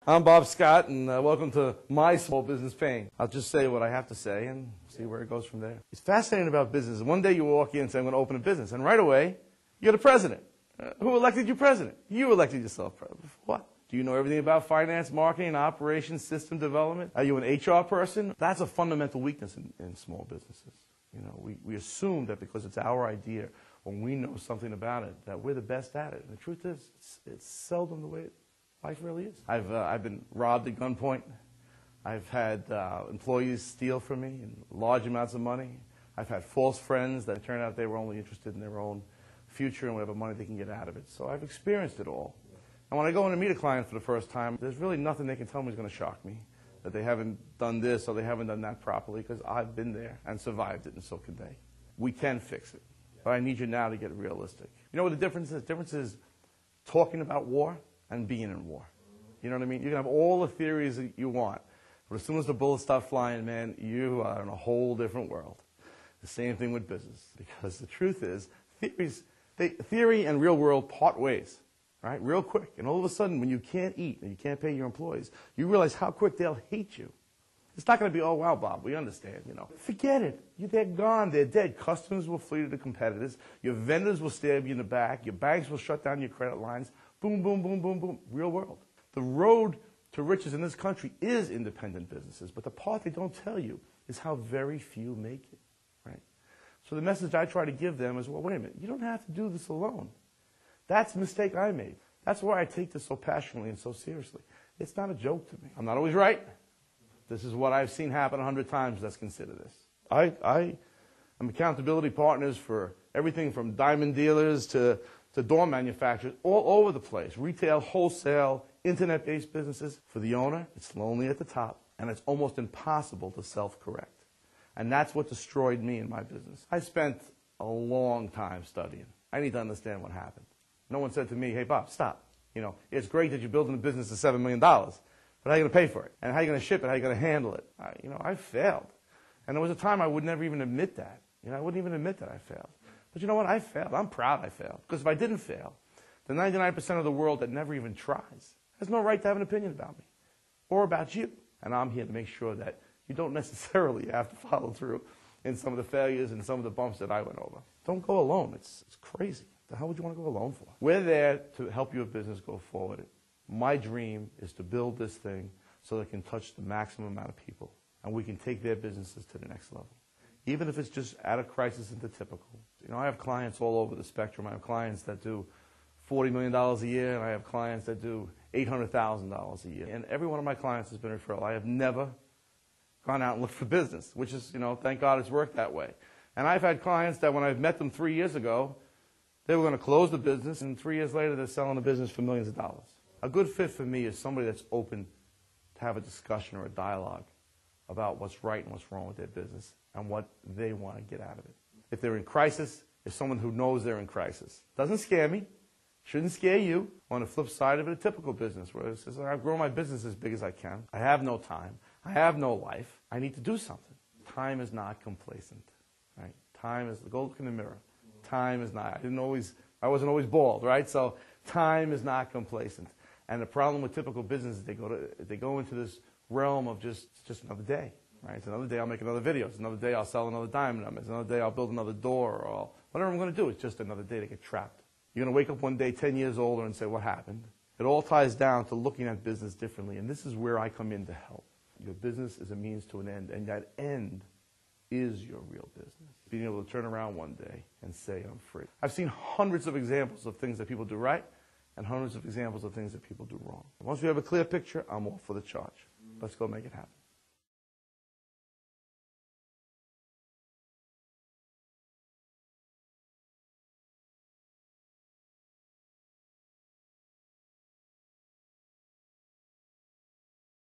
I'm Bob Scott, and welcome to my small business pain. I'll just say what I have to say and see where it goes from there. It's fascinating about business. One day you walk in and say, I'm going to open a business, and right away, you're the president. Who elected you president? You elected yourself president. What? Do you know everything about finance, marketing, operations, system development? Are you an HR person? That's a fundamental weakness in small businesses. You know, we assume that because it's our idea or we know something about it, that we're the best at it. And the truth is, it's seldom the way life really is. I've been robbed at gunpoint. I've had employees steal from me in large amounts of money. I've had false friends that turned out they were only interested in their own future and whatever money they can get out of it. So I've experienced it all. And when I go in to meet a client for the first time, there's really nothing they can tell me is going to shock me, that they haven't done this or they haven't done that properly, because I've been there and survived it, and so can they. We can fix it. But I need you now to get realistic. You know what the difference is? The difference is talking about war and being in war. You know what I mean? You can have all the theories that you want, but as soon as the bullets start flying, man, you are in a whole different world. The same thing with business, because the truth is, theory and real world part ways, right? Real quick. And all of a sudden, when you can't eat and you can't pay your employees, you realize how quick they'll hate you. It's not going to be, oh, wow, Bob, we understand, you know. Forget it. They're gone. They're dead. Customers will flee to the competitors. Your vendors will stab you in the back. Your banks will shut down your credit lines. Boom, boom, boom, boom, boom. Real world. The road to riches in this country is independent businesses, but the part they don't tell you is how very few make it, right? So the message I try to give them is, well, wait a minute. You don't have to do this alone. That's a mistake I made. That's why I take this so passionately and so seriously. It's not a joke to me. I'm not always right. This is what I've seen happen 100 times. Let's consider this. I am accountability partners for everything from diamond dealers to door manufacturers all over the place. Retail, wholesale, internet-based businesses. For the owner, it's lonely at the top, and it's almost impossible to self-correct. And that's what destroyed me in my business. I spent a long time studying. I need to understand what happened. No one said to me, hey, Bob, stop. You know, it's great that you're building a business of $7 million. But how are you going to pay for it? And how are you going to ship it? How are you going to handle it? I failed. And there was a time I would never even admit that. I wouldn't even admit that I failed. But you know what? I failed. I'm proud I failed. Because if I didn't fail, the 99% of the world that never even tries has no right to have an opinion about me or about you. And I'm here to make sure that you don't necessarily have to follow through in some of the failures and some of the bumps that I went over. Don't go alone. It's crazy. The hell would you want to go alone for? We're there to help your business go forward. My dream is to build this thing so that it can touch the maximum amount of people, and we can take their businesses to the next level, even if it's just out of crisis into typical. I have clients all over the spectrum. I have clients that do $40 million a year, and I have clients that do $800,000 a year. And every one of my clients has been a referral. I have never gone out and looked for business, which is, thank God it's worked that way. And I've had clients that when I've met them 3 years ago, they were going to close the business, and 3 years later they're selling the business for millions of dollars. A good fit for me is somebody that's open to have a discussion or a dialogue about what's right and what's wrong with their business and what they want to get out of it. If they're in crisis, it's someone who knows they're in crisis. Doesn't scare me. Shouldn't scare you. On the flip side of it, a typical business where it says, I've grown my business as big as I can. I have no time. I have no life. I need to do something. Time is not complacent. Right? Time is, go look in the mirror. Time is not. I wasn't always bald, right? So time is not complacent. And the problem with typical business is they go into this realm of just another day, right? It's another day I'll make another video. It's another day I'll sell another diamond. It's another day I'll build another door, or whatever I'm going to do. It's just another day to get trapped. You're going to wake up one day 10 years older and say, what happened? It all ties down to looking at business differently, and this is where I come in to help. Your business is a means to an end, and that end is your real business. Being able to turn around one day and say, I'm free. I've seen hundreds of examples of things that people do right, and hundreds of examples of things that people do wrong. Once we have a clear picture, I'm all for the charge. Let's go make it happen.